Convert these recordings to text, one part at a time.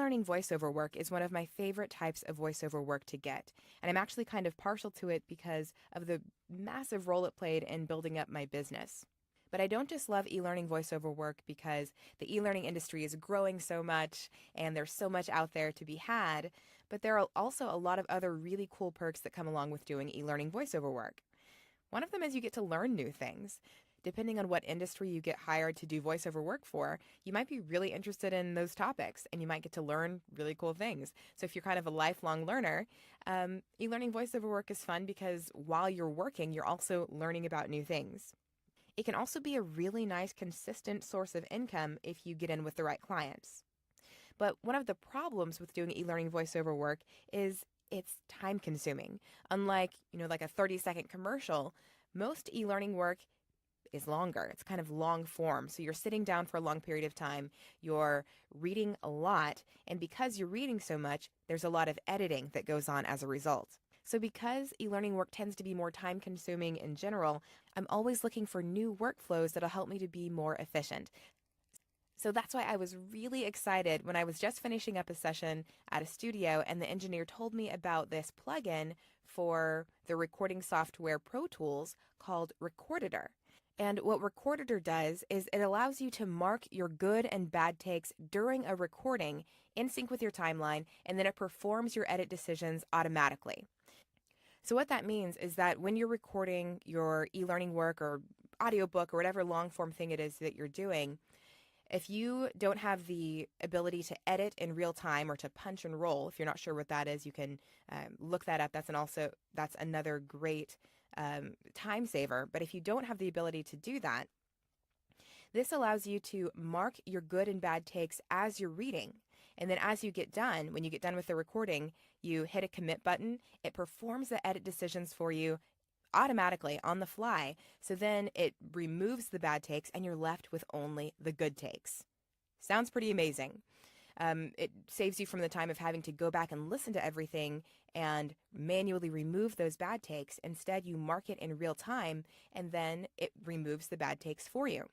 e-learning voiceover work is one of my favorite types of voiceover work to get, and I'm actually kind of partial to it because of the massive role it played in building up my business. But I don't just love e-learning voiceover work because the e-learning industry is growing so much and there's so much out there to be had, but there are also a lot of other really cool perks that come along with doing e-learning voiceover work. One of them is you get to learn new things. Depending on what industry you get hired to do voiceover work for, you might be really interested in those topics and you might get to learn really cool things. So if you're kind of a lifelong learner, e-learning voiceover work is fun because while you're working, you're also learning about new things. It can also be a really nice, consistent source of income if you get in with the right clients. But one of the problems with doing e-learning voiceover work is it's time consuming. Unlike, like a 30-second commercial, most e-learning work is longer. It's kind of long form. So you're sitting down for a long period of time, you're reading a lot, and because you're reading so much, there's a lot of editing that goes on as a result. So because e-learning work tends to be more time consuming in general, I'm always looking for new workflows that'll help me to be more efficient. So that's why I was really excited when I was just finishing up a session at a studio and the engineer told me about this plugin for the recording software Pro Tools called Recorditor. And what Recorditor does is it allows you to mark your good and bad takes during a recording in sync with your timeline, and then it performs your edit decisions automatically. So what that means is that when you're recording your e-learning work or audiobook or whatever long form thing it is that you're doing, if you don't have the ability to edit in real time or to punch and roll, if you're not sure what that is, you can look that up. That's another great time saver. But if you don't have the ability to do that, this allows you to mark your good and bad takes as you're reading. And then as you get done, when you get done with the recording, you hit a commit button. It performs the edit decisions for you automatically on the fly. So then it removes the bad takes and you're left with only the good takes. Sounds pretty amazing. It saves you from the time of having to go back and listen to everything and manually remove those bad takes. Instead, you mark it in real time and then it removes the bad takes for you.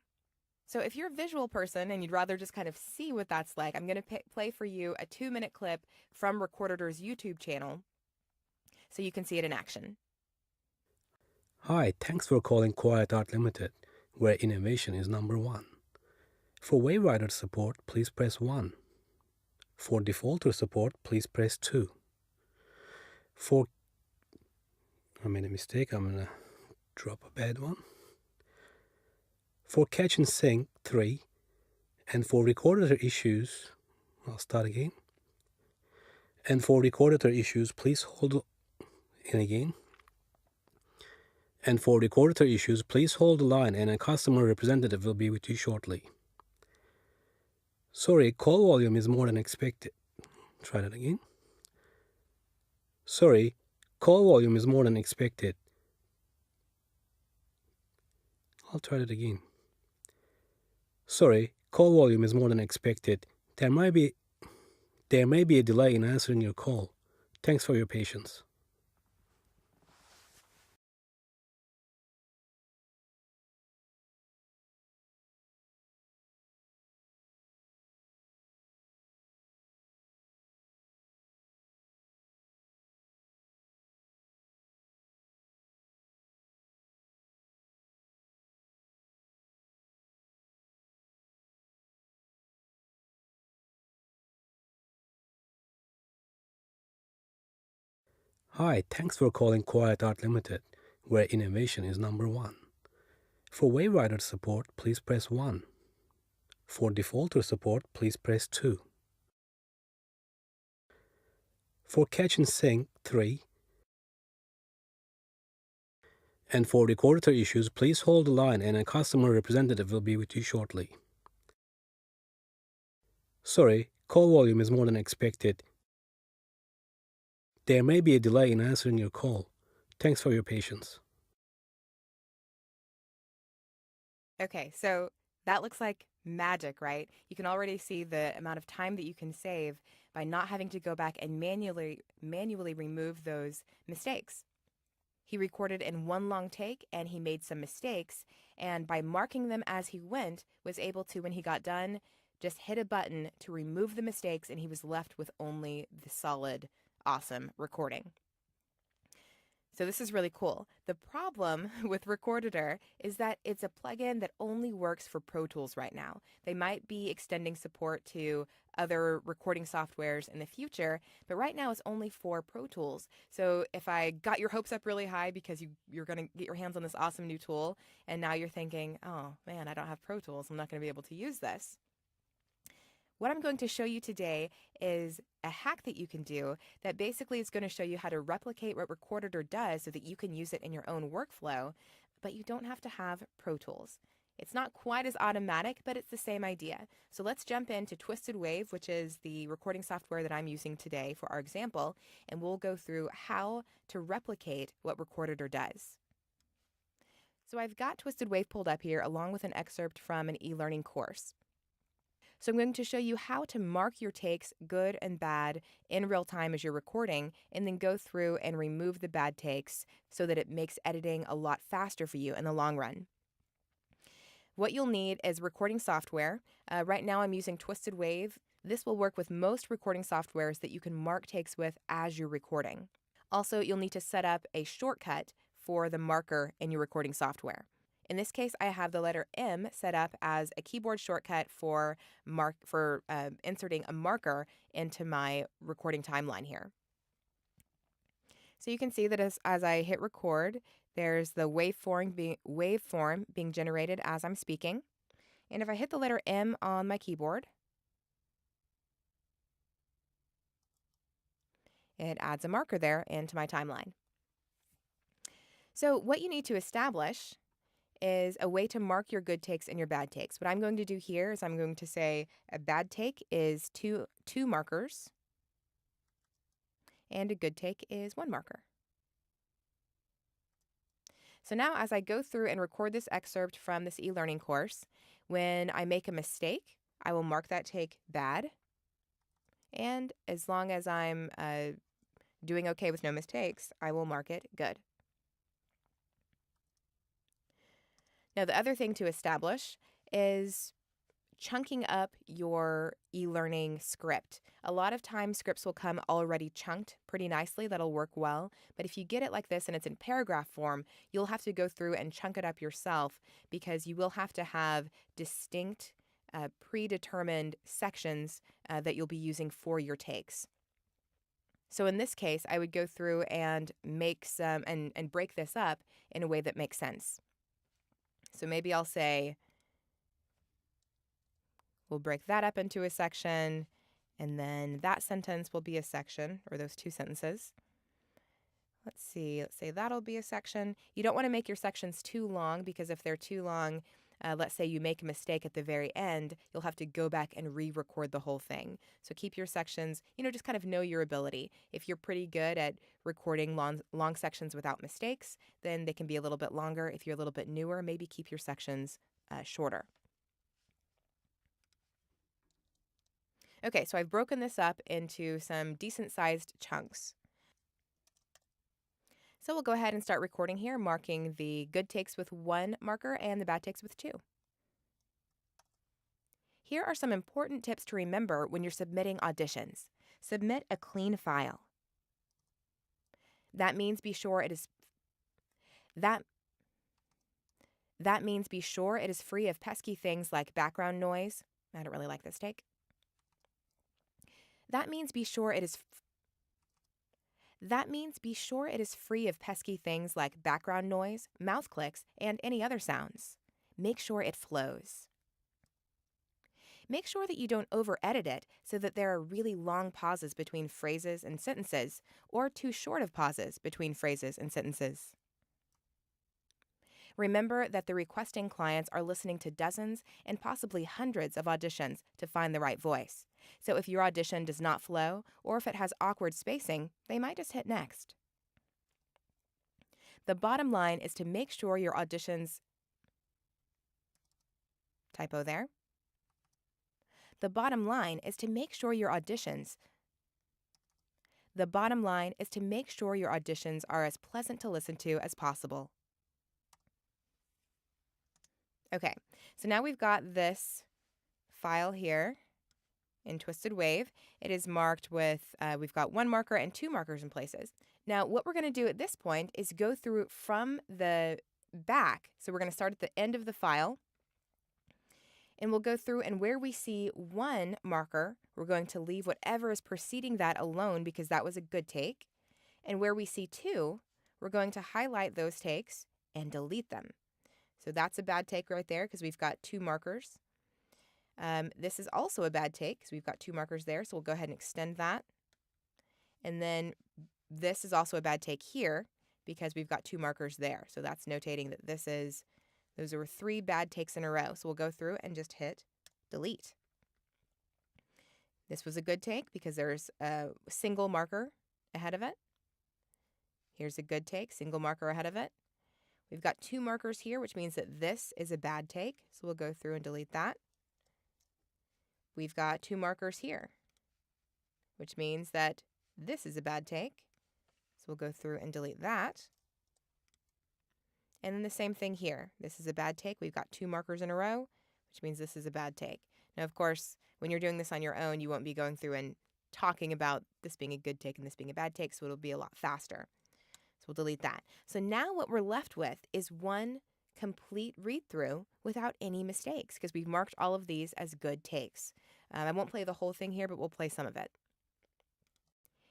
So if you're a visual person and you'd rather just kind of see what that's like, I'm going to play for you a 2-minute clip from Recorditor's YouTube channel so you can see it in action. Hi, thanks for calling Quiet Art Limited, where innovation is number one. For Wavewriter support, please press 1. For defaulter support, please press 2. I made a mistake, I'm gonna drop a bad one. For Catch and Sync, 3. And for Recorditor issues, I'll start again. And for Recorditor issues, please hold in again. And for Recorditor issues, please hold the line and a customer representative will be with you shortly. Sorry, call volume is more than expected. Try that again. Sorry, call volume is more than expected. I'll try that again. Sorry, call volume is more than expected. There may be a delay in answering your call. Thanks for your patience. Hi, thanks for calling Quiet Art Limited, where innovation is number one. For Wavewriter support, please press 1. For defaulter support, please press 2. For Catch and Sync, 3. And for Recorditor issues, please hold the line and a customer representative will be with you shortly. Sorry, call volume is more than expected. There may be a delay in answering your call. Thanks for your patience. Okay, so that looks like magic, right? You can already see the amount of time that you can save by not having to go back and manually remove those mistakes. He recorded in one long take and he made some mistakes, and by marking them as he went, was able to, when he got done, just hit a button to remove the mistakes, and he was left with only the solid, awesome recording. So this is really cool. The problem with Recorditor is that it's a plugin that only works for Pro Tools right now. They might be extending support to other recording softwares in the future, but right now it's only for Pro Tools. So if I got your hopes up really high because you're going to get your hands on this awesome new tool, and now you're thinking, oh man, I don't have Pro Tools, I'm not going to be able to use this. What I'm going to show you today is a hack that you can do that basically is going to show you how to replicate what Recorditor does so that you can use it in your own workflow, but you don't have to have Pro Tools. It's not quite as automatic, but it's the same idea. So let's jump into Twisted Wave, which is the recording software that I'm using today for our example, and we'll go through how to replicate what Recorditor does. So I've got Twisted Wave pulled up here along with an excerpt from an e-learning course. So I'm going to show you how to mark your takes, good and bad, in real time as you're recording, and then go through and remove the bad takes so that it makes editing a lot faster for you in the long run. What you'll need is recording software. Right now I'm using Twisted Wave. This will work with most recording softwares that you can mark takes with as you're recording. Also, you'll need to set up a shortcut for the marker in your recording software. In this case, I have the letter M set up as a keyboard shortcut for inserting a marker into my recording timeline here. So you can see that as I hit record, there's the waveform being generated as I'm speaking. And if I hit the letter M on my keyboard, it adds a marker there into my timeline. So what you need to establish is a way to mark your good takes and your bad takes. What I'm going to do here is I'm going to say a bad take is two markers, and a good take is 1 marker. So now as I go through and record this excerpt from this e-learning course, when I make a mistake, I will mark that take bad. And as long as I'm doing okay with no mistakes, I will mark it good. Now, the other thing to establish is chunking up your e-learning script. A lot of times scripts will come already chunked pretty nicely. That'll work well. But if you get it like this and it's in paragraph form, you'll have to go through and chunk it up yourself because you will have to have distinct, predetermined sections that you'll be using for your takes. So in this case, I would go through and make some and break this up in a way that makes sense. So maybe I'll say, we'll break that up into a section, and then that sentence will be a section, or those 2 sentences. Let's say that'll be a section. You don't want to make your sections too long because if they're too long, let's say you make a mistake at the very end, you'll have to go back and re-record the whole thing. So keep your sections, just kind of know your ability. If you're pretty good at recording long sections without mistakes, then they can be a little bit longer. If you're a little bit newer, maybe keep your sections shorter. Okay, so I've broken this up into some decent-sized chunks. So we'll go ahead and start recording here, marking the good takes with 1 marker and the bad takes with 2. Here are some important tips to remember when you're submitting auditions. Submit a clean file. That means be sure it is free of pesky things like background noise. I don't really like this take. That means be sure it is free of pesky things like background noise, mouth clicks, and any other sounds. Make sure it flows. Make sure that you don't over-edit it so that there are really long pauses between phrases and sentences, or too short of pauses between phrases and sentences. Remember that the requesting clients are listening to dozens and possibly hundreds of auditions to find the right voice. So if your audition does not flow, or if it has awkward spacing, they might just hit next. The bottom line is to make sure your auditions... Typo there. The bottom line is to make sure your auditions are as pleasant to listen to as possible. Okay, so now we've got this file here in Twisted Wave. It is marked with, we've got 1 marker and 2 markers in places. Now, what we're going to do at this point is go through from the back. So we're going to start at the end of the file, and we'll go through, and where we see 1 marker, we're going to leave whatever is preceding that alone because that was a good take. And where we see 2, we're going to highlight those takes and delete them. So that's a bad take right there because we've got 2 markers. This is also a bad take because we've got 2 markers there, so we'll go ahead and extend that. And then this is also a bad take here because we've got 2 markers there. So that's notating that those are 3 bad takes in a row. So we'll go through and just hit delete. This was a good take because there's a single marker ahead of it. Here's a good take, single marker ahead of it. We've got 2 markers here, which means that this is a bad take. So we'll go through and delete that. We've got 2 markers here, which means that this is a bad take. So we'll go through and delete that. And then the same thing here. This is a bad take. We've got 2 markers in a row, which means this is a bad take. Now, of course, when you're doing this on your own, you won't be going through and talking about this being a good take and this being a bad take, so it'll be a lot faster. So we'll delete that. So now what we're left with is 1 complete read-through without any mistakes because we've marked all of these as good takes. I won't play the whole thing here, but we'll play some of it.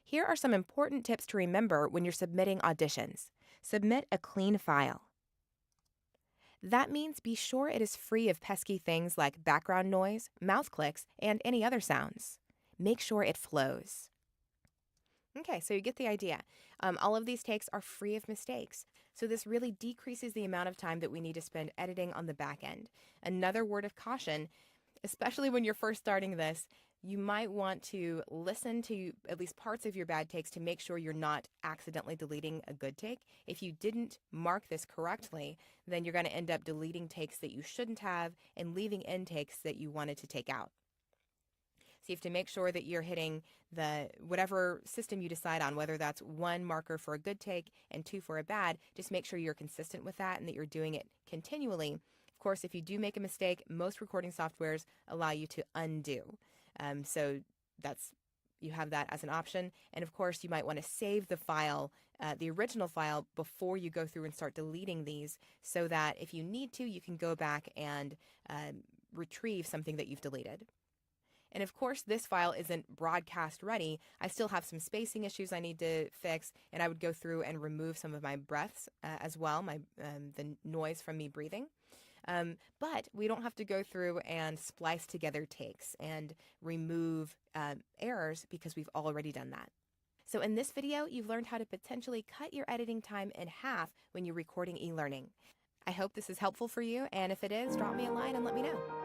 Here are some important tips to remember when you're submitting auditions. Submit a clean file. That means be sure it is free of pesky things like background noise, mouth clicks, and any other sounds. Make sure it flows. Okay, so you get the idea. All of these takes are free of mistakes. So this really decreases the amount of time that we need to spend editing on the back end. Another word of caution, especially when you're first starting this, you might want to listen to at least parts of your bad takes to make sure you're not accidentally deleting a good take. If you didn't mark this correctly, then you're going to end up deleting takes that you shouldn't have and leaving in takes that you wanted to take out. So you have to make sure that you're hitting whatever system you decide on, whether that's 1 marker for a good take and 2 for a bad. Just make sure you're consistent with that and that you're doing it continually. Of course, if you do make a mistake, most recording softwares allow you to undo. So you have that as an option. And of course, you might want to save the file, the original file, before you go through and start deleting these so that if you need to, you can go back and retrieve something that you've deleted. And of course, this file isn't broadcast ready. I still have some spacing issues I need to fix, and I would go through and remove some of my breaths as well, the noise from me breathing. But we don't have to go through and splice together takes and remove errors because we've already done that. So in this video, you've learned how to potentially cut your editing time in half when you're recording e-learning. I hope this is helpful for you, and if it is, drop me a line and let me know.